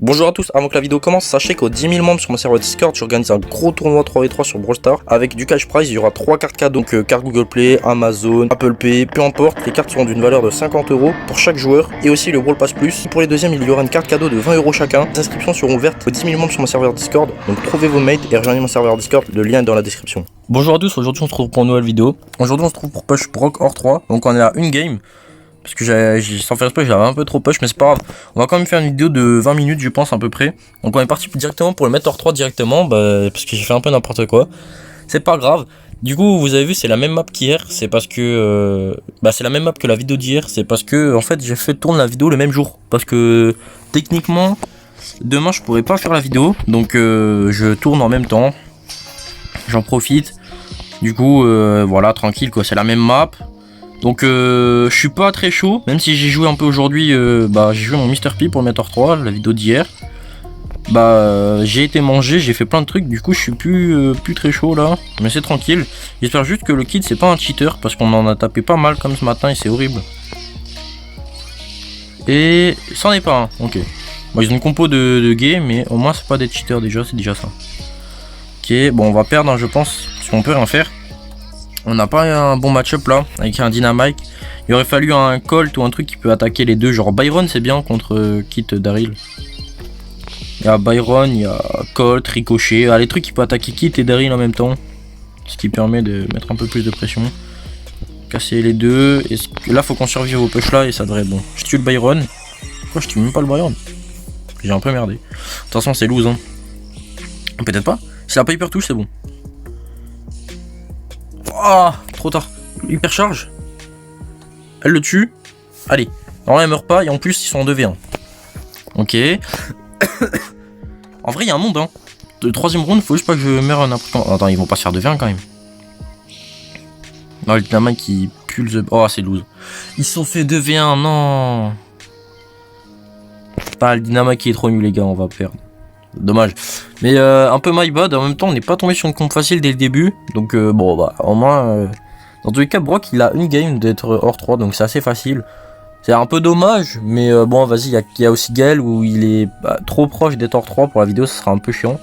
Bonjour à tous, avant que la vidéo commence, sachez qu'aux 10 000 membres sur mon serveur Discord, j'organise un gros tournoi 3v3 sur Brawl Stars avec du cash prize. Il y aura 3 cartes cadeaux, donc carte Google Play, Amazon, Apple Pay, peu importe. Les cartes seront d'une valeur de 50 € pour chaque joueur et aussi le Brawl Pass Plus. Pour les deuxièmes, il y aura une carte cadeau de 20 € chacun. Les inscriptions seront ouvertes aux 10 000 membres sur mon serveur Discord, donc trouvez vos mates et rejoignez mon serveur Discord, le lien est dans la description. Bonjour à tous, aujourd'hui on se retrouve pour une nouvelle vidéo. Aujourd'hui on se retrouve pour push Brock hors 3, donc on est à une game. Parce que sans faire exprès, j'avais un peu trop push, mais c'est pas grave. On va quand même faire une vidéo de 20 minutes, je pense, à peu près. Donc on est parti directement pour le mettre hors 3 directement, parce que j'ai fait un peu n'importe quoi. C'est pas grave. Du coup, vous avez vu, c'est la même map qu'hier. C'est parce que... c'est la même map que la vidéo d'hier. C'est parce que, en fait, j'ai fait tourner la vidéo le même jour. Parce que, techniquement, demain, je pourrais pas faire la vidéo. Donc, je tourne en même temps. J'en profite. Du coup, voilà, tranquille, quoi. C'est la même map. Donc je suis pas très chaud, même si j'ai joué un peu aujourd'hui, j'ai joué mon Mr P pour le mettre hors 3, la vidéo d'hier. J'ai été mangé, j'ai fait plein de trucs, du coup je suis plus très chaud là, mais c'est tranquille. J'espère juste que le kid c'est pas un cheater, parce qu'on en a tapé pas mal comme ce matin et c'est horrible. Et c'en est pas un, ok. Bon, ils ont une compo de gay, mais au moins c'est pas des cheaters déjà, c'est déjà ça. Ok, bon on va perdre hein, je pense, parce qu'on peut rien faire. On n'a pas un bon match-up là, avec un Dynamite. Il aurait fallu un Colt ou un truc qui peut attaquer les deux. Genre Byron c'est bien contre Kit Daryl. Il y a Byron, il y a Colt, Ricochet. Les trucs qui peut attaquer Kit et Daryl en même temps. Ce qui permet de mettre un peu plus de pression. Casser les deux. Et là faut qu'on survive au push là et ça devrait être bon. Je tue le Byron. Pourquoi je tue même pas le Byron? J'ai un peu merdé. De toute façon c'est lose hein. Peut-être pas. Si la Piper touche c'est bon. Ah, trop tard. Hyper charge. Elle le tue. Allez. Non, elle meurt pas. Et en plus, ils sont en 2v1. Ok. En vrai, il y a un monde. Hein. Le troisième round, faut juste pas que je meure n'importe quand. Attends, ils vont pas se faire 2v1 quand même. Non, le Dynamite qui pue le... Oh, c'est loose. Ils se sont fait 2v1. Non. Le Dynamite qui est trop nul, les gars. On va perdre. Dommage. Mais un peu my bad, en même temps on n'est pas tombé sur une comp facile dès le début. Donc au moins dans tous les cas Brock il a une game d'être hors 3, donc c'est assez facile. C'est un peu dommage, mais bon vas-y, il y a aussi Gaël où il est trop proche d'être hors 3 pour la vidéo, ça sera un peu chiant.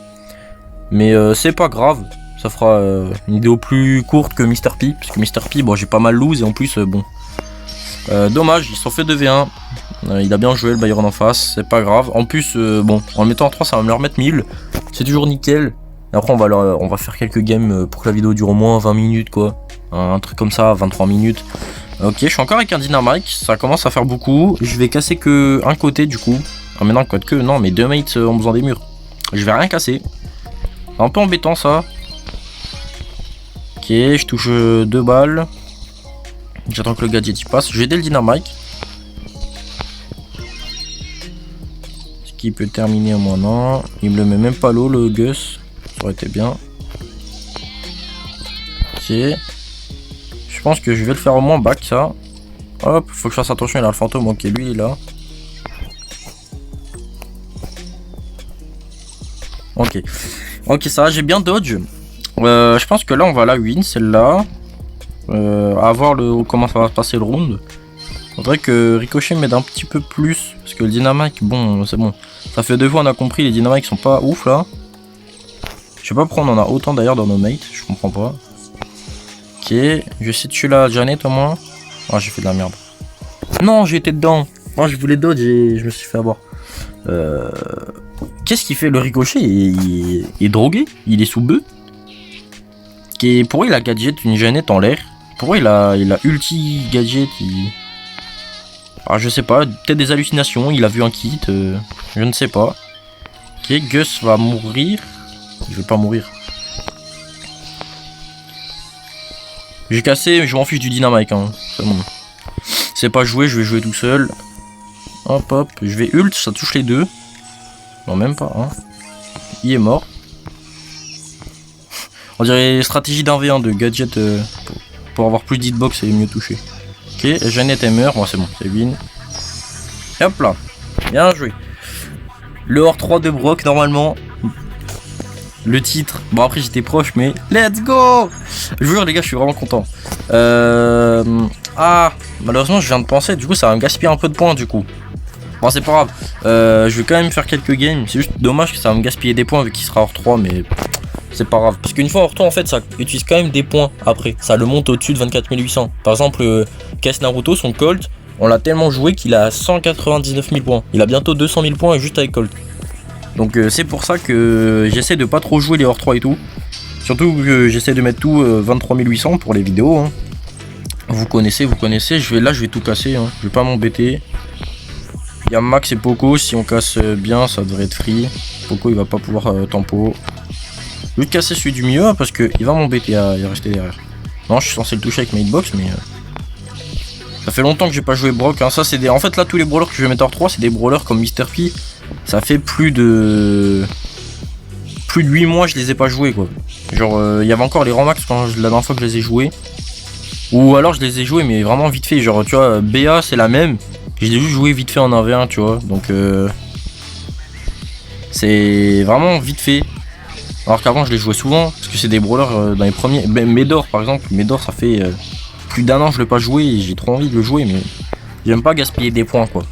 Mais c'est pas grave, ça fera une vidéo plus courte que Mr P. Parce que Mr P, bon j'ai pas mal lose et en plus dommage, ils se sont fait 2v1. Il a bien joué le Byron en face, c'est pas grave. En plus, en le mettant en 3, ça va me leur mettre 1000. C'est toujours nickel. Et après, on va faire quelques games pour que la vidéo dure au moins 20 minutes, quoi. Un truc comme ça, 23 minutes. Ok, je suis encore avec un Dynamite, ça commence à faire beaucoup. Je vais casser que un côté, du coup. Ah, mais non, quoi que, non, mais deux mates ont besoin des murs. Je vais rien casser. C'est un peu embêtant, ça. Ok, je touche 2 balles. J'attends que le gadget y passe. Je vais aider le Dynamite. Qui peut terminer au moins non. Il me le met même pas l'eau le Gus. Ça aurait été bien. Ok. Je pense que je vais le faire au moins back ça. Hop, faut que je fasse attention, il a le fantôme. Ok, lui il est là. Ok. Ok, ça va, j'ai bien dodge. Je pense que là on va la win, celle-là. À voir comment ça va se passer le round. Faudrait que Ricochet m'aide un petit peu plus. Parce que le Dynamite, bon, c'est bon. Ça fait 2 fois on a compris, les Dynamites sont pas ouf là. Je sais pas pourquoi on en a autant d'ailleurs dans nos mates, je comprends pas. Ok, je vais essayer de tuer la Janet au moins. Ah, j'ai fait de la merde. Non, j'ai été dedans. Oh, je voulais dodge et je me suis fait avoir. Qu'est-ce qu'il fait le Ricochet? Il est drogué? Il est sous bœuf? Pourquoi il a gadget une Janet en l'air? Pourquoi il a ulti gadget? Je sais pas, peut-être des hallucinations, il a vu un kit, je ne sais pas. Ok, Gus va mourir. Il veut pas mourir. J'ai cassé, je m'en fiche du Dynamite, hein. C'est bon. C'est pas joué, je vais jouer tout seul. Hop hop, je vais ult, ça touche les deux. Non, même pas, hein. Il est mort. On dirait stratégie d'1v1 de gadget pour avoir plus d'hitbox et mieux toucher. Ok, Janet elle meurt, bon, c'est bon, c'est win. Et hop là, bien joué. Le hors 3 de Brock normalement. Le titre, bon après j'étais proche mais let's go. Je vous jure les gars, je suis vraiment content. Malheureusement je viens de penser, du coup ça va me gaspiller un peu de points du coup. Bon, c'est pas grave. Je vais quand même faire quelques games. C'est juste dommage que ça va me gaspiller des points vu qu'il sera hors 3, mais c'est pas grave. Parce qu'une fois hors 3, en fait, ça utilise quand même des points après. Ça le monte au-dessus de 24 800. Par exemple, Case Naruto, son Colt, on l'a tellement joué qu'il a 199 000 points. Il a bientôt 200 000 points juste avec Colt. Donc c'est pour ça que j'essaie de pas trop jouer les hors 3 et tout. Surtout que j'essaie de mettre tout 23 800 pour les vidéos. Hein. Vous connaissez. Je vais tout casser. Hein. Je vais pas m'embêter. Il y a Max et Poco. Si on casse bien, ça devrait être free. Poco, il va pas pouvoir tempo. Je vais casser celui du milieu parce que il va m'embêter à rester derrière. Non, je suis censé le toucher avec ma hitbox, mais ça fait longtemps que j'ai pas joué Brock. Hein. Ça, c'est des... En fait, là, tous les brawlers que je vais mettre hors 3, c'est des brawlers comme Mr. P. Ça fait plus de 8 mois je les ai pas joués, quoi. Genre, il y avait encore les rangs max quand la dernière fois que je les ai joués. Ou alors je les ai joués, mais vraiment vite fait. Genre, tu vois, BA, c'est la même. Je l'ai juste joué vite fait en 1v1, tu vois. Donc, c'est vraiment vite fait. Alors qu'avant, je les jouais souvent. Parce que c'est des brawlers dans les premiers. Médor, par exemple. Médor, ça fait plus d'un an que je l'ai pas joué. Et j'ai trop envie de le jouer, mais j'aime pas gaspiller des points, quoi.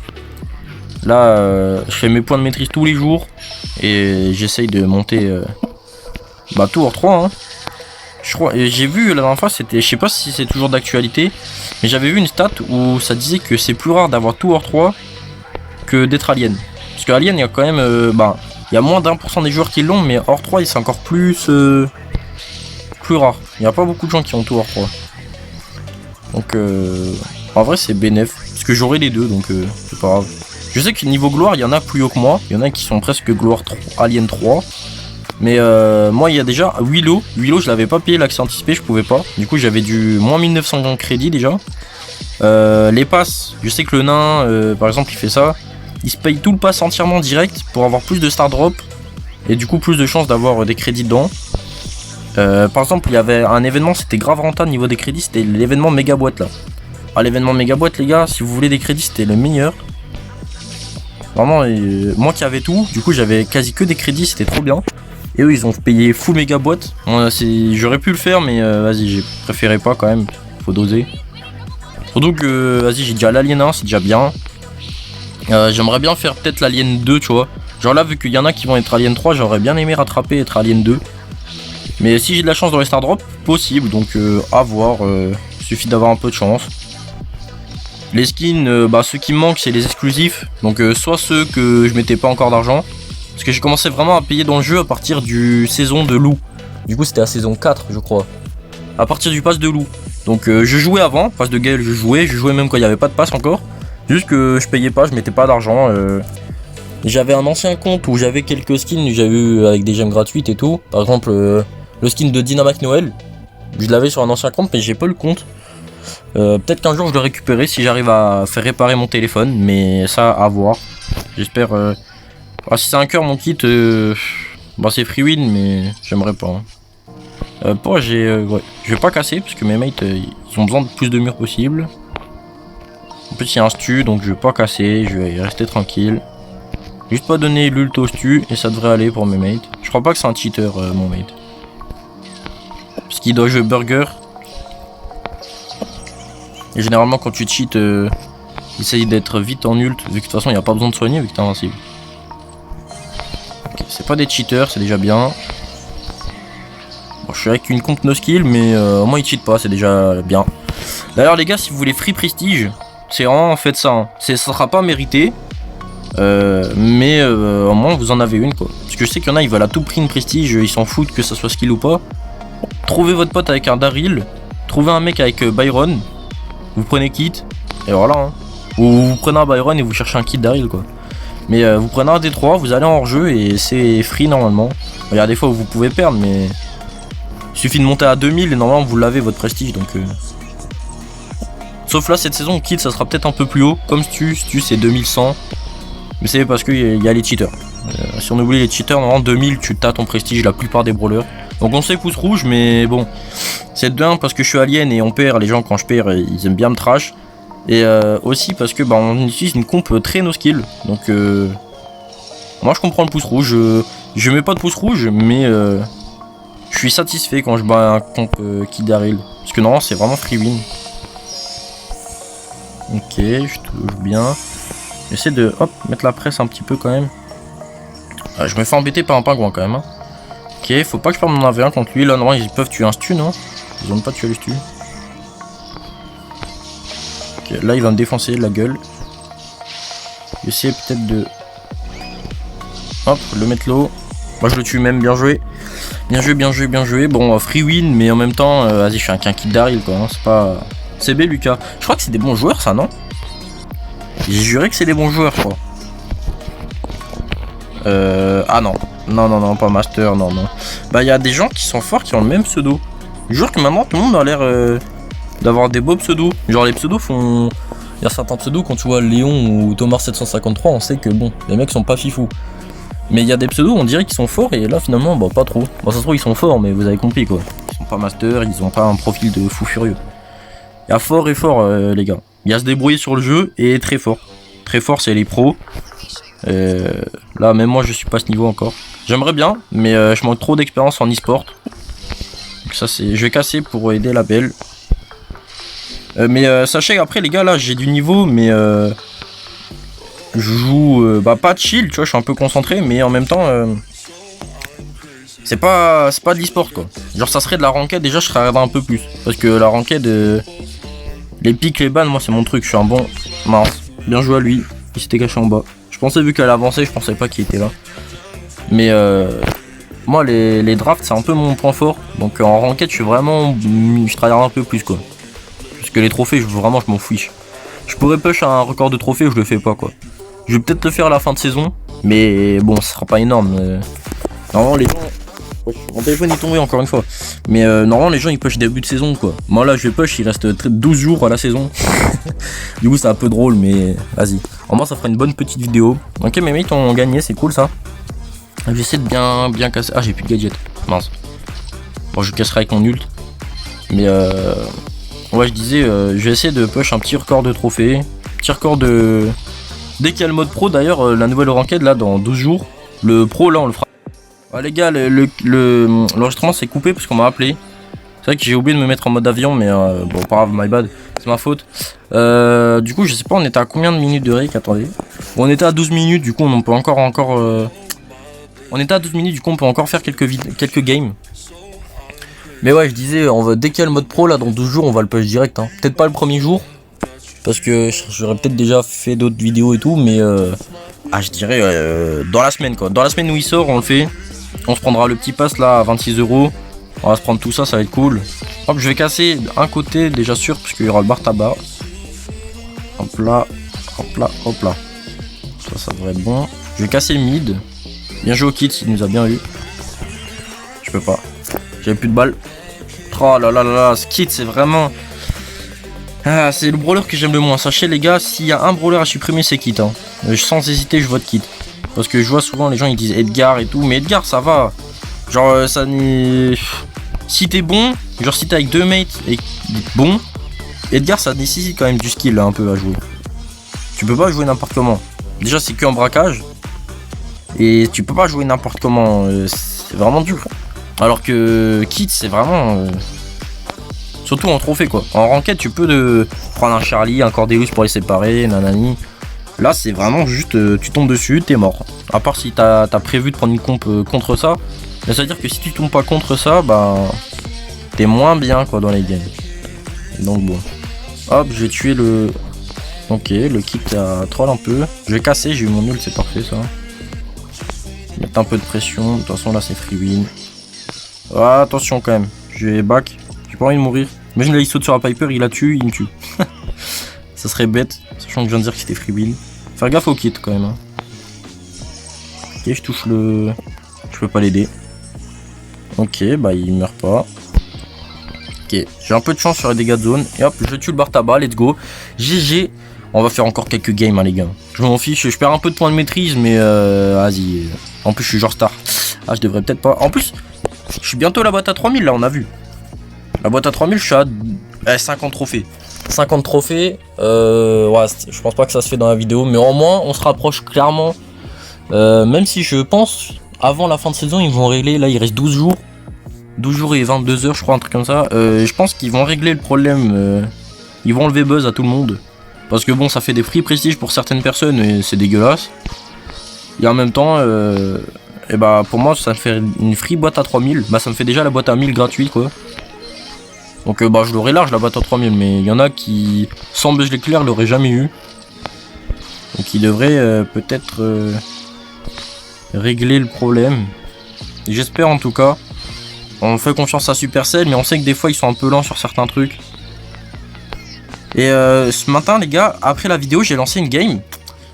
Là, je fais mes points de maîtrise tous les jours. Et j'essaye de monter tout hors 3. Hein. Je crois, j'ai vu la dernière fois, c'était, je sais pas si c'est toujours d'actualité, mais j'avais vu une stat où ça disait que c'est plus rare d'avoir tout hors 3 que d'être alien. Parce que alien, il y a quand même, il y a moins d'1% des joueurs qui l'ont, mais hors 3, c'est encore plus rare. Il n'y a pas beaucoup de gens qui ont tout hors 3. Donc, en vrai, c'est bénéf. Parce que j'aurai les deux, donc c'est pas grave. Je sais que niveau gloire, il y en a plus haut que moi. Il y en a qui sont presque gloire 3, alien 3. Mais moi il y a déjà Willow, je l'avais pas payé l'accès anticipé, je pouvais pas. Du coup j'avais du moins 1900 crédits déjà. Les passes, je sais que le nain par exemple il fait ça. Il se paye tout le pass entièrement direct pour avoir plus de star drop. Et du coup plus de chances d'avoir des crédits dedans. Par exemple il y avait un événement, c'était grave rentable niveau des crédits, c'était l'événement méga boîte là. Ah, l'événement méga boîte les gars, si vous voulez des crédits c'était le meilleur. Vraiment moi qui avais tout, du coup j'avais quasi que des crédits, c'était trop bien. Et eux ils ont payé full méga boîte. J'aurais pu le faire mais vas-y j'ai préféré pas quand même. Faut doser. Surtout que vas-y j'ai déjà l'Alien 1, c'est déjà bien. J'aimerais bien faire peut-être l'Alien 2 tu vois. Genre là vu qu'il y en a qui vont être Alien 3, j'aurais bien aimé rattraper et être Alien 2. Mais si j'ai de la chance dans les Star Drop, possible. Donc à voir. Suffit d'avoir un peu de chance. Les skins, ceux qui me manquent c'est les exclusifs. Donc soit ceux que je mettais pas encore d'argent. Parce que j'ai commencé vraiment à payer dans le jeu à partir du saison de loup. Du coup c'était la saison 4 je crois. À partir du pass de loup. Donc je jouais avant, pass de Gale je jouais même quand il n'y avait pas de pass encore. Juste que je payais pas, je mettais pas d'argent. J'avais un ancien compte où j'avais quelques skins, j'avais eu avec des gemmes gratuites et tout. Par exemple le skin de Dynamite Noël. Je l'avais sur un ancien compte mais j'ai pas le compte. Peut-être qu'un jour je le récupérerai si j'arrive à faire réparer mon téléphone. Mais ça à voir. J'espère... si c'est un cœur mon kit, c'est free win mais j'aimerais pas. Hein. Ouais. Je vais pas casser parce que mes mates ils ont besoin de plus de murs possible. En plus il y a un stu donc je vais pas casser, je vais rester tranquille. Juste pas donner l'ult au stu et ça devrait aller pour mes mates. Je crois pas que c'est un cheater mon mate. Parce qu'il doit jouer burger. Et généralement quand tu cheats, essaye d'être vite en ult vu que de toute façon il n'y a pas besoin de soigner vu que t'es invincible. C'est pas des cheaters, c'est déjà bien. Bon, je suis avec une comp no skill, mais au moins ils cheatent pas, c'est déjà bien. D'ailleurs les gars, si vous voulez free prestige, c'est vraiment en fait ça. Hein. Ça sera pas mérité, mais au moins vous en avez une quoi. Parce que je sais qu'il y en a, ils veulent à tout prix une prestige, ils s'en foutent que ça soit skill ou pas. Trouvez votre pote avec un Daryl, trouvez un mec avec Byron, vous prenez kit, et voilà. Hein. Ou vous prenez un Byron et vous cherchez un kit Daryl quoi. Mais vous prenez un D3, vous allez en hors-jeu et c'est free normalement. Il y a des fois où vous pouvez perdre, mais il suffit de monter à 2000 et normalement vous l'avez votre prestige. Donc sauf là cette saison, kit ça sera peut-être un peu plus haut. Comme Stu c'est 2100. Mais c'est parce qu'il y a les cheaters. Si on oublie les cheaters, normalement 2000 tu t'as ton prestige la plupart des brawlers. Donc on sait pouce rouge, mais bon. C'est de 1 parce que je suis alien et on perd. Les gens quand je perds ils aiment bien me trash. Et aussi parce que on utilise une comp très no skill. Donc moi je comprends le pouce rouge. Je mets pas de pouce rouge mais je suis satisfait quand je bats un comp qui Daryl. Parce que normalement c'est vraiment free win. Ok, je touche bien. J'essaie de hop, mettre la presse un petit peu quand même. Je me fais embêter par un pingouin quand même. Hein. Ok, faut pas que je perde mon AV1 contre lui. Là, normalement, ils peuvent tuer un stun, non? Ils ont pas tué le stun. Ok, là, il va me défoncer la gueule. Essayer peut-être de... Hop, le mettre low. Moi, je le tue même, bien joué. Bien joué, bien joué, bien joué. Bon, free win, mais en même temps, vas-y, je suis un kill d'Aril, quoi. Hein. C'est pas... C'est B, Lucas. Je crois que c'est des bons joueurs, ça, non? J'ai juré que c'est des bons joueurs, je crois. Ah non. Non, non, non, pas master, non, non. Bah, il y a des gens qui sont forts qui ont le même pseudo. Je jure que maintenant, tout le monde a l'air d'avoir des beaux pseudos. Genre, les pseudos font... Il y a certains pseudos, quand tu vois Léon ou Thomas 753, on sait que, bon, les mecs sont pas fifous. Mais il y a des pseudos, on dirait qu'ils sont forts, et là, finalement, bah, pas trop. Bon, ça se trouve, ils sont forts, mais vous avez compris, quoi. Ils sont pas master, ils ont pas un profil de fou furieux. Il y a fort et fort, les gars. Il y a se débrouiller sur le jeu, et très fort. Très fort, c'est les pros. Là, même moi, je suis pas à ce niveau encore. J'aimerais bien, mais je manque trop d'expérience en e-sport. Donc ça, c'est... Je vais casser pour aider la belle. Mais sachez qu'après, les gars, là, j'ai du niveau, mais... je joue... bah, pas chill, tu vois, je suis un peu concentré, mais en même temps... c'est pas de l'e-sport, quoi. Genre, ça serait de la ranked, déjà, je serais arrivé un peu plus. Parce que la ranked... les pics, les bans, moi, c'est mon truc. Je suis un bon... Mince. Bien joué à lui. Il s'était caché en bas. Je pensais, vu qu'elle avançait, je pensais pas qu'il était là. Mais moi, les drafts, c'est un peu mon point fort. Donc en ranked, je suis vraiment... Je travaille un peu plus, quoi. Parce que les trophées, je m'en fiche. Je pourrais push un record de trophées, je le fais pas, quoi. Je vais peut-être le faire à la fin de saison. Mais bon, ce sera pas énorme. Normalement, les gens... Mon téléphone est tombé encore une fois. Mais normalement, les gens, ils push début de saison, quoi. Moi, là, je vais push, il reste 12 jours à la saison. Du coup, c'est un peu drôle, mais vas-y. En moi, ça fera une bonne petite vidéo. Ok, mes mates ont gagné, c'est cool, ça. J'essaie de bien casser. Ah, j'ai plus de gadget. Mince. Bon, je casserai avec mon ult. Mais ouais, je disais, je vais essayer de push un petit record de trophée. Petit record de... Dès qu'il y a le mode pro, d'ailleurs, la nouvelle ranked, là, dans 12 jours. Le pro, là, on le fera. Ouais, les gars, l'enregistrement s'est coupé parce qu'on m'a appelé. C'est vrai que j'ai oublié de me mettre en mode avion, mais bon, pas grave, my bad. C'est ma faute. Du coup, je sais pas, on était à combien de minutes de rec? Attendez. Bon, on était à 12 minutes, du coup, on peut encore... On était à 12 minutes, du coup, on peut encore faire quelques games. Mais ouais, je disais, dès qu'il y a le mode pro, là, dans 12 jours, on va le push direct. Hein. Peut-être pas le premier jour, parce que j'aurais peut-être déjà fait d'autres vidéos et tout, mais... je dirais dans la semaine, quoi. Dans la semaine où il sort, on le fait. On se prendra le petit pass, là, à 26 €. On va se prendre tout ça, ça va être cool. Hop, je vais casser un côté, déjà sûr, parce qu'il y aura le bar tabac. Hop là, hop là, hop là. Ça devrait être bon. Je vais casser mid. Bien joué au kit, il nous a bien eu. Je peux pas. J'avais plus de balles. Oh là là là là, ce kit, c'est vraiment... Ah, c'est le brawler que j'aime le moins. Sachez, les gars, s'il y a un brawler à supprimer, c'est kit. Hein. Sans hésiter, je vote kit. Parce que je vois souvent les gens, ils disent Edgar et tout. Mais Edgar, ça va. Genre, ça n'est... Si t'es bon, genre si t'es avec deux mates et bon, Edgar, ça nécessite quand même du skill là, un peu à jouer. Tu peux pas jouer n'importe comment. Déjà, c'est que en braquage. Et tu peux pas jouer n'importe comment. C'est vraiment dur. Alors que Kit, c'est vraiment... surtout en trophée, quoi. En ranked, tu peux prendre un Charlie, un Cordelius pour les séparer, nanani. Là, c'est vraiment juste... tu tombes dessus, t'es mort. À part si t'as prévu de prendre une comp contre ça. Mais ça veut dire que si tu tombes pas contre ça, bah... t'es moins bien, quoi, dans les games. Donc bon. Hop, je vais tuer le... Ok, le kick a troll un peu. Je vais casser, j'ai eu mon nul, c'est parfait ça. Mettre un peu de pression, de toute façon là c'est free win. Ah, attention quand même, je vais back. J'ai pas envie de mourir. Imagine là il saute sur la Piper, il la tue, il me tue. Ça serait bête, sachant que je viens de dire que c'était free win. Faire gaffe au kit quand même. Hein. Ok, je touche le... Je peux pas l'aider. Ok, bah il meurt pas. Ok, j'ai un peu de chance sur les dégâts de zone. Et hop, je tue le bar tabac, let's go. GG. On va faire encore quelques games, hein, les gars. Je m'en fiche, je perds un peu de points de maîtrise, mais vas-y. En plus, je suis genre star. Ah, je devrais peut-être pas. En plus, je suis bientôt à la boîte à 3000, là, on a vu. La boîte à 3000, je suis à 50 trophées. 50 trophées, ouais, je pense pas que ça se fait dans la vidéo, mais au moins, on se rapproche clairement. Même si je pense, avant la fin de saison, ils vont régler. Là, il reste 12 jours. 12 jours et 22 heures, je crois, un truc comme ça. Je pense qu'ils vont régler le problème. Ils vont enlever buzz à tout le monde. Parce que bon, ça fait des free prestige pour certaines personnes et c'est dégueulasse. Et en même temps, et bah pour moi ça me fait une free boîte à 3000. Bah ça me fait déjà la boîte à 1000 gratuite quoi. Donc bah je l'aurais large la boîte à 3000, mais il y en a qui, sans buzz l'éclair, l'auraient jamais eu. Donc ils devraient peut-être régler le problème. J'espère en tout cas. On fait confiance à Supercell, mais on sait que des fois ils sont un peu lents sur certains trucs. Et ce matin les gars, après la vidéo, j'ai lancé une game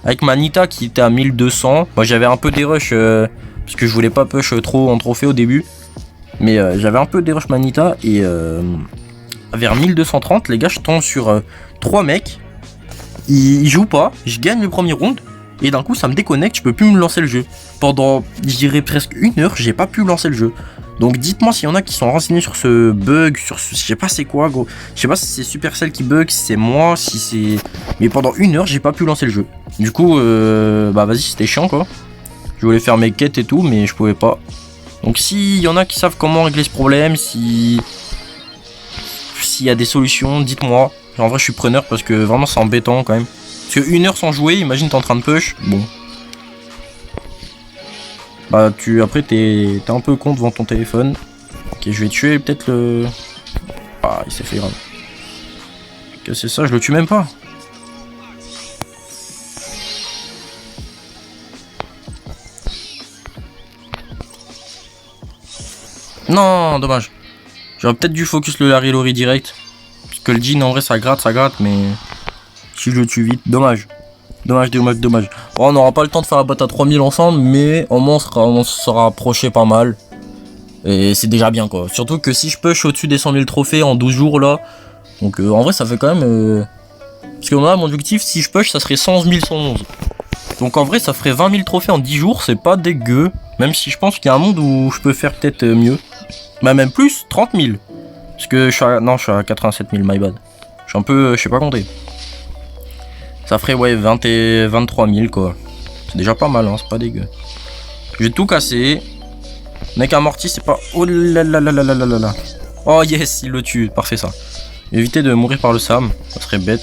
avec ma Nita qui était à 1200. Moi j'avais un peu des rushs parce que je voulais pas push trop en trophée au début. Mais j'avais un peu des rushs Manita et vers 1230 les gars, je tombe sur 3 mecs. Ils jouent pas, je gagne le premier round et d'un coup ça me déconnecte, je peux plus me lancer le jeu. Pendant je dirais presque 1 heure, j'ai pas pu lancer le jeu. Donc dites-moi s'il y en a qui sont renseignés sur ce bug, sur ce, je sais pas c'est quoi gros. Je sais pas si c'est Supercell qui bug, si c'est moi, si c'est... Mais pendant 1 heure j'ai pas pu lancer le jeu. Du coup bah vas-y, c'était chiant quoi. Je voulais faire mes quêtes et tout mais je pouvais pas. Donc s'il y en a qui savent comment régler ce problème, s'il y a des solutions, dites-moi. En vrai je suis preneur parce que vraiment c'est embêtant quand même. Parce que 1 heure sans jouer, imagine t'es en train de push, bon. Bah après t'es un peu con devant ton téléphone. Ok, je vais tuer peut-être le... Ah, il s'est fait grave. Que c'est ça, je le tue même pas. Non, dommage. J'aurais peut-être dû focus le Larry Lori direct. Parce que le jean en vrai ça gratte, mais... Si je le tue vite, dommage. Dommage. Bon, on n'aura pas le temps de faire la boîte à 3000 ensemble, mais au moins on se sera approché pas mal. Et c'est déjà bien quoi. Surtout que si je push au-dessus des 100 000 trophées en 12 jours là. Donc en vrai ça fait quand même... Parce que là mon objectif si je push ça serait 111 111. Donc en vrai ça ferait 20 000 trophées en 10 jours, c'est pas dégueu. Même si je pense qu'il y a un monde où je peux faire peut-être mieux. Bah même plus, 30 000. Parce que je suis à... Non, je suis à 87 000, my bad. Je suis un peu... je sais pas compter. Ça ferait ouais 20 et 23 000 quoi. C'est déjà pas mal, hein, c'est pas dégueu. J'ai tout cassé. Mec amorti, c'est pas... Oh là là là là là là là. Oh yes, il le tue, parfait ça. Éviter de mourir par le Sam, ça serait bête.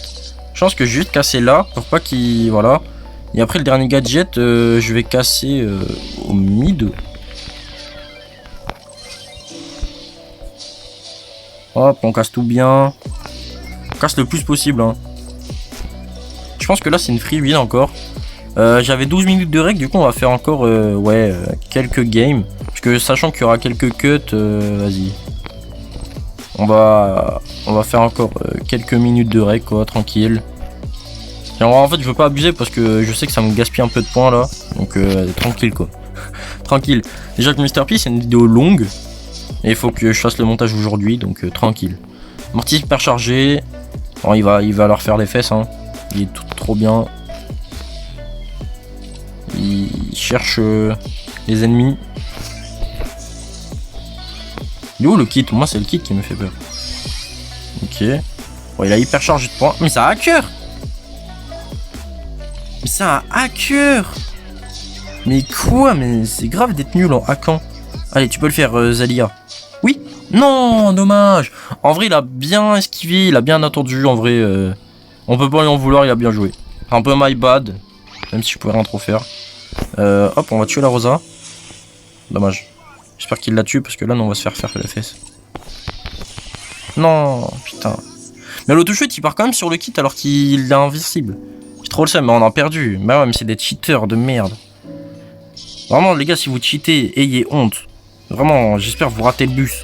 Je pense que je vais juste casser là, pour pas qu'il... Voilà. Et après le dernier gadget, je vais casser au mid. Hop, on casse tout bien. On casse le plus possible, hein. Je pense que là c'est une free win encore. J'avais 12 minutes de règle, du coup on va faire encore quelques games. Parce que sachant qu'il y aura quelques cuts, vas-y. On va faire encore quelques minutes de règle quoi, tranquille. Et en fait je veux pas abuser parce que je sais que ça me gaspille un peu de points là. Donc tranquille quoi. Tranquille. Déjà que Mr P c'est une vidéo longue. Et il faut que je fasse le montage aujourd'hui, donc tranquille. Mortis hyper chargé. Bon, il va leur faire les fesses hein. Il est tout trop bien. Il cherche les ennemis. Il est où le kit? Moi c'est le kit qui me fait peur. Ok. Bon, il a hyper chargé de points. Mais c'est un hacker! Mais c'est un hacker! Mais quoi? Mais c'est grave d'être nul en hackant. Allez, tu peux le faire Zalia. Oui? Non, dommage. En vrai il a bien esquivé, il a bien attendu. En vrai on peut pas lui en vouloir, il a bien joué. Un peu my bad. Même si je pouvais rien trop faire. Hop, on va tuer la Rosa. Dommage. J'espère qu'il la tue parce que là non, on va se faire les fesses. Non, putain. Mais l'auto-shoot il part quand même sur le kit alors qu'il est invincible. J'ai trop le seum, mais on a perdu. Bah ouais, mais c'est des cheaters de merde. Vraiment les gars, si vous cheatez, ayez honte. Vraiment, j'espère vous ratez le bus.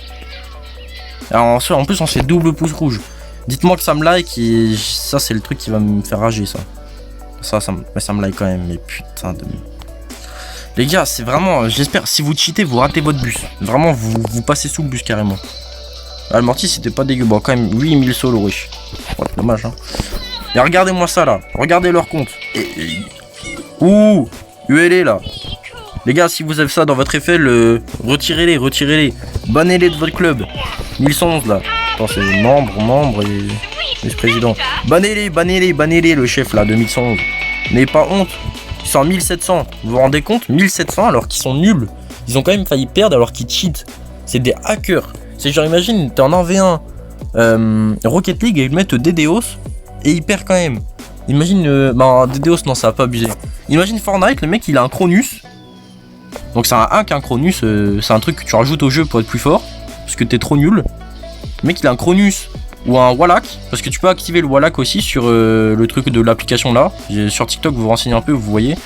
Alors en plus on se fait double pouce rouge. Dites-moi que ça me like et ça c'est le truc qui va me faire rager ça. Ça me like quand même, mais putain de... Les gars, c'est vraiment... J'espère, si vous cheatez, vous ratez votre bus. Vraiment, vous passez sous le bus carrément. Ah, le mortier, c'était pas dégueu. Bon, quand même, 8000 solo, wesh. Ouais, dommage, hein. Et regardez-moi ça, là. Regardez leur compte. Ouh, ULA, là. Les gars, si vous avez ça dans votre FL, retirez-les. Bannez-les de votre club. 1111, là. Attends, c'est membre et vice-président. Bannez-les, le chef, là, de 1111. N'ayez pas honte. Ils sont à 1700, vous vous rendez compte? 1700 alors qu'ils sont nuls. Ils ont quand même failli perdre alors qu'ils cheatent. C'est des hackers. C'est genre imagine, t'es en 1v1 Rocket League et ils mettent DDoS et ils perdent quand même. Imagine, bah DDoS non ça va pas abuser. Imagine Fortnite, le mec il a un Cronus. Donc c'est un hack, un Cronus, c'est un truc que tu rajoutes au jeu pour être plus fort. Parce que t'es trop nul. Le mec il a un Cronus ou un Wallach. Parce que tu peux activer le Wallach aussi sur le truc de l'application là. Sur TikTok vous vous renseignez un peu, vous voyez.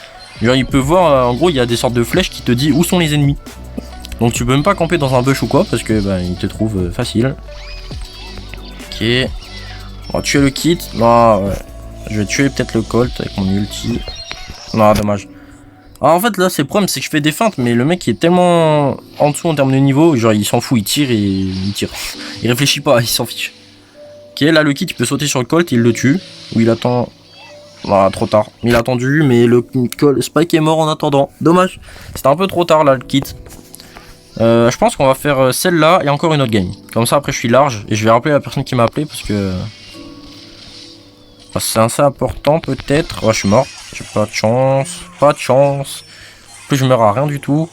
Genre il peut voir, en gros il y a des sortes de flèches qui te disent où sont les ennemis. Donc tu peux même pas camper dans un bush ou quoi parce que bah, il te trouve facile. Ok. On va tuer le kit. Non ouais. Je vais tuer peut-être le Colt avec mon ulti. Non dommage. Alors en fait là c'est le problème, c'est que je fais des feintes mais le mec il est tellement en dessous en termes de niveau, genre il s'en fout, il tire et il tire. Il réfléchit pas, il s'en fiche. Ok là le kit il peut sauter sur le Colt, il le tue. Ou il attend. Voilà, trop tard. Il a attendu mais le Spike est mort en attendant. Dommage. C'était un peu trop tard là le kit. Je pense qu'on va faire celle-là et encore une autre game. Comme ça après je suis large et je vais rappeler la personne qui m'a appelé parce que... c'est assez important peut-être. Ouais je suis mort. J'ai pas de chance. Pas de chance. En plus je meurs à rien du tout.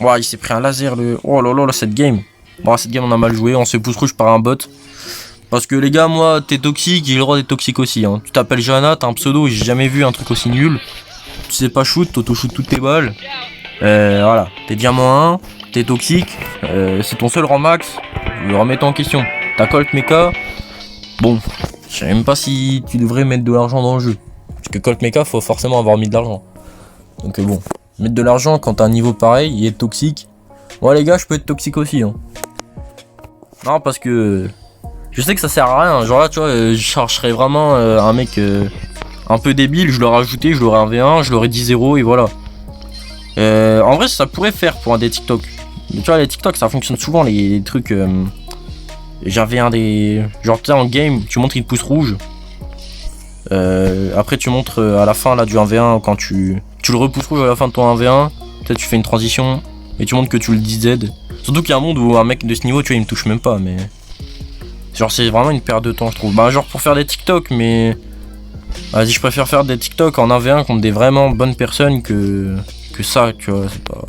Ouais il s'est pris un laser le... Oh là là cette game. Bon cette game on a mal joué. On se pousse rouge par un bot. Parce que les gars moi t'es toxique. J'ai le droit d'être toxique aussi hein. Tu t'appelles Jana, t'as un pseudo. J'ai jamais vu un truc aussi nul. Tu sais pas shoot, t'auto-shoot toutes tes balles. Voilà. T'es diamant 1. T'es toxique. C'est ton seul rang max. Je le remets en question. T'as Colt Mecha. Bon. Je sais même pas si tu devrais mettre de l'argent dans le jeu. Parce que Colt Mecha, faut forcément avoir mis de l'argent. Donc bon. Mettre de l'argent quand t'as un niveau pareil et être toxique. Ouais les gars, je peux être toxique aussi. Hein. Non, parce que... je sais que ça sert à rien. Genre là, tu vois, je chercherais vraiment un mec un peu débile. Je l'aurais ajouté, je l'aurais 1v1, je l'aurais 10-0 et voilà. En vrai, ça pourrait faire pour un des TikTok. Mais tu vois, les TikTok, ça fonctionne souvent, les trucs... J'avais un des... genre, tu sais, en game, tu montres une pouce rouge. Après, tu montres à la fin là, du 1v1, quand tu le repousses rouge à la fin de ton 1v1. Peut-être tu fais une transition et tu montres que tu le DZ. Surtout qu'il y a un monde où un mec de ce niveau, tu vois, il me touche même pas, mais... genre, c'est vraiment une perte de temps, je trouve. Bah, genre, pour faire des TikTok, mais... vas-y, je préfère faire des TikTok en 1v1 contre des vraiment bonnes personnes que ça, tu vois, c'est pas...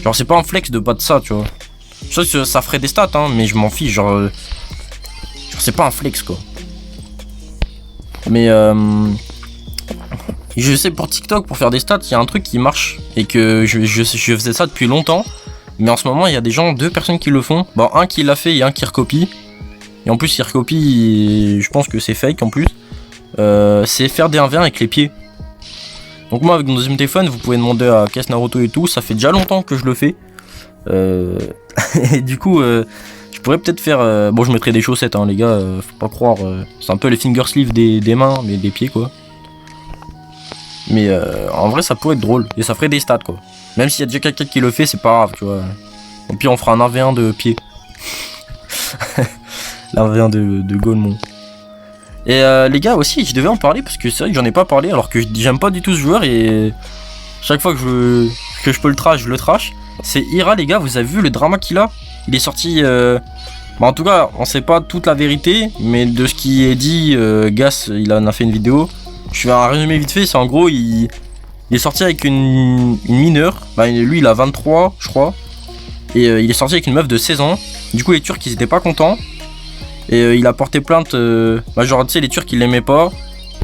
genre, c'est pas un flex de pas de ça, tu vois. Je sais que ça ferait des stats, hein, mais je m'en fiche, genre c'est pas un flex, quoi. Mais, je sais, pour TikTok, pour faire des stats, il y a un truc qui marche, et que je faisais ça depuis longtemps, mais en ce moment, il y a des gens, 2 personnes qui le font. Bon, un qui l'a fait et un qui recopie. Et en plus, il recopie, et je pense que c'est fake, en plus. C'est faire des 1v1 avec les pieds. Donc moi avec mon deuxième téléphone vous pouvez demander à Casse Naruto et tout, ça fait déjà longtemps que je le fais. Et du coup je pourrais peut-être faire... bon je mettrai des chaussettes hein les gars, faut pas croire, c'est un peu les finger sleeves des mains, mais des pieds quoi. Mais en vrai ça pourrait être drôle, et ça ferait des stats quoi. Même s'il y a déjà quelqu'un qui le fait c'est pas grave tu vois. Au pire on fera un 1v1 de pieds. L'1v1 de Golemon. Et les gars aussi, je devais en parler parce que c'est vrai que j'en ai pas parlé alors que j'aime pas du tout ce joueur et chaque fois que je peux le trash, je le trash. C'est Ira les gars, vous avez vu le drama qu'il a? Il est sorti... bah en tout cas, on sait pas toute la vérité, mais de ce qui est dit, Gas, il en a fait une vidéo. Je fais un résumé vite fait, c'est en gros, il est sorti avec une mineure. Bah lui il a 23 je crois. Et il est sorti avec une meuf de 16 ans. Du coup les Turcs ils étaient pas contents. Et il a porté plainte, bah genre tu sais les Turcs ils l'aimaient pas.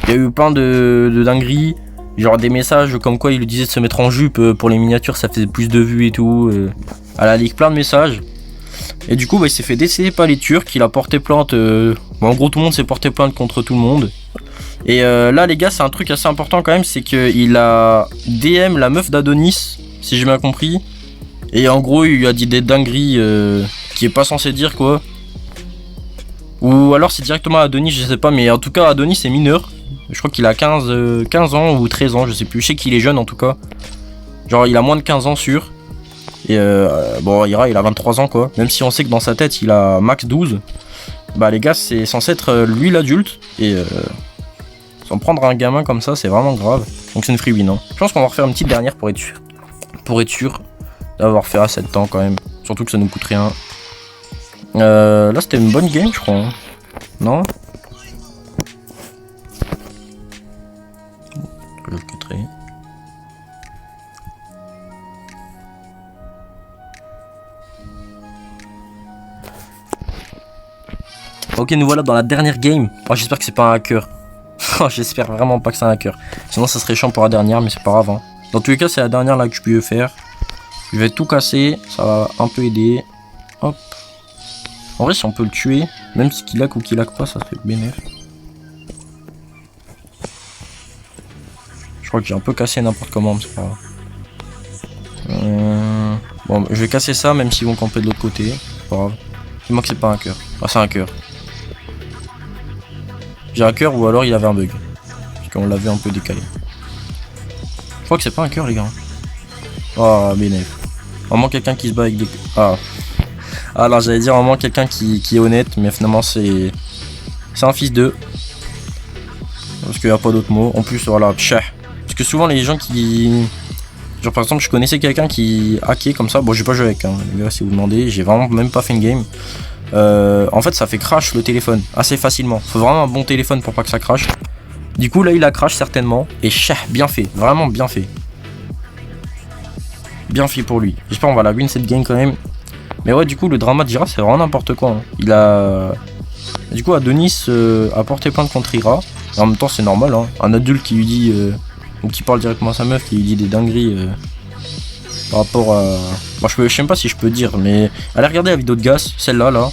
Il y a eu plein de dingueries. Genre des messages comme quoi il lui disait de se mettre en jupe pour les miniatures ça faisait plus de vues et tout. Elle a leak plein de messages. Et du coup bah, il s'est fait décéder par les Turcs, il a porté plainte. Bon, en gros tout le monde s'est porté plainte contre tout le monde. Et là les gars c'est un truc assez important quand même, c'est qu'il a DM la meuf d'Adonis, si j'ai bien compris. Et en gros il lui a dit des dingueries qu'il est pas censé dire quoi. Ou alors c'est directement Adonis, je sais pas, mais en tout cas Adonis est mineur. Je crois qu'il a 15 ans ou 13 ans, je sais plus. Je sais qu'il est jeune en tout cas. Genre il a moins de 15 ans sûr. Et bon Ira il a 23 ans quoi. Même si on sait que dans sa tête il a max 12. Bah les gars c'est censé être lui l'adulte. Et s'en prendre un gamin comme ça c'est vraiment grave. Donc c'est une free win hein. Je pense qu'on va refaire une petite dernière pour être sûr. Pour être sûr d'avoir fait assez de temps quand même. Surtout que ça nous coûte rien. Là c'était une bonne game je crois hein. Non? Je le quitterai. Ok nous voilà dans la dernière game. Oh, j'espère que c'est pas un hacker. J'espère vraiment pas que c'est un hacker. Sinon ça serait chiant pour la dernière, mais c'est pas grave. Hein. Dans tous les cas, c'est la dernière là que je peux faire. Je vais tout casser, ça va un peu aider. Hop. En vrai, si on peut le tuer, même si qu'il hack ou qu'il hack pas, ça serait bénéf. Je crois que j'ai un peu cassé n'importe comment, mais c'est pas grave. Bon, je vais casser ça, même s'ils vont camper de l'autre côté. C'est pas grave. Dis-moi que c'est pas un hacker. Ah, c'est un hacker. J'ai un hacker ou alors il avait un bug. Parce qu'on l'a vu un peu décalé. Je crois que c'est pas un hacker, les gars. Ah, bénéf. Vraiment quelqu'un qui se bat avec des... Ah. Alors j'allais dire vraiment quelqu'un qui est honnête, mais finalement c'est un fils d'eux. Parce qu'il n'y a pas d'autre mot. En plus, voilà, tchah. Parce que souvent les gens qui... Genre par exemple, je connaissais quelqu'un qui hackait comme ça. Bon, j'ai pas joué avec, hein, les gars, si vous demandez. J'ai vraiment même pas fait une game. En fait, ça fait crash le téléphone assez facilement. Faut vraiment un bon téléphone pour pas que ça crache. Du coup, là, il a crash certainement. Et tchah, bien fait. Vraiment bien fait. Bien fait pour lui. J'espère qu'on va la win cette game quand même. Mais ouais, du coup, le drama de Ira, c'est vraiment n'importe quoi. Hein. Il a... Du coup, Adonis a porté plainte contre Ira. En même temps, c'est normal. Hein. Un adulte qui lui dit... ou qui parle directement à sa meuf, qui lui dit des dingueries par rapport à... Bon, je sais même pas si je peux dire, mais... Allez regarder la vidéo de Gas, celle-là, là.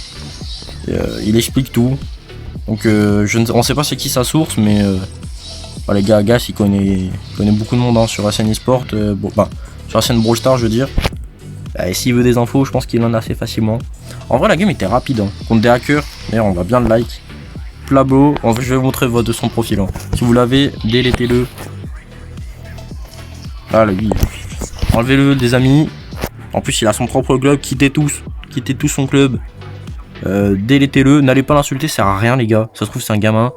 Il explique tout. Donc, on sait pas c'est qui sa source, mais... Bah, les gars, Gas, il connaît beaucoup de monde hein, sur SN eSport. Bon, bah... Sur SN Brawl Stars, je veux dire. Et s'il veut des infos, je pense qu'il en a assez facilement. En vrai, la game était rapide. Hein. Contre des hackers, d'ailleurs, on va bien le like. Plabo, en fait, je vais vous montrer de son profil. Hein. Si vous l'avez, délétez-le. Ah, lui. Enlevez-le, des amis. En plus, il a son propre club. Quittez tous son club. Délétez-le. N'allez pas l'insulter, ça sert à rien, les gars. Ça se trouve, c'est un gamin.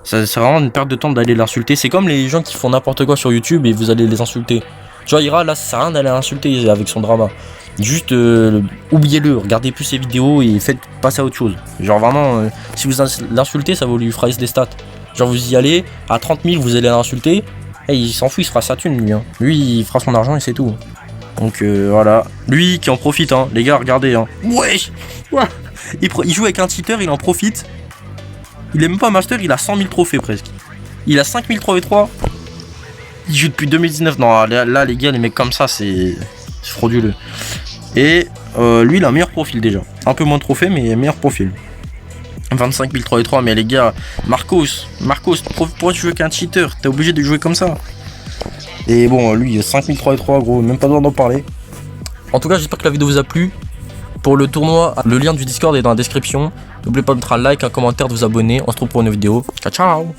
C'est vraiment une perte de temps d'aller l'insulter. C'est comme les gens qui font n'importe quoi sur YouTube et vous allez les insulter. Tu vois, Ira, là, ça sert à rien d'aller l'insulter avec son drama. Juste, oubliez-le, regardez plus ses vidéos et faites passer à autre chose. Genre vraiment, si vous l'insultez, ça va lui frayer des stats. Genre vous y allez, à 30 000, vous allez l'insulter. Et il s'en fout, il se fera sa thune, lui. Hein. Lui, il fera son argent et c'est tout. Donc voilà. Lui qui en profite, hein. Les gars, regardez. Hein. Wesh ouais. Il joue avec un cheater, il en profite. Il est même pas master, il a 100 000 trophées presque. Il a 5 000 trophées 3. Il joue depuis 2019. Non, là, les gars, les mecs comme ça, c'est frauduleux. Et lui, il a un meilleur profil déjà. Un peu moins de trophées, mais meilleur profil. 25 000 3 et 3. Mais les gars, Marcos, pourquoi tu joues qu'un cheater? T'es obligé de jouer comme ça. Et bon, lui, 5 000 3 et 3, gros, même pas besoin d'en parler. En tout cas, j'espère que la vidéo vous a plu. Pour le tournoi, le lien du Discord est dans la description. N'oubliez pas de mettre un like, un commentaire, de vous abonner. On se retrouve pour une vidéo. Ciao, ciao.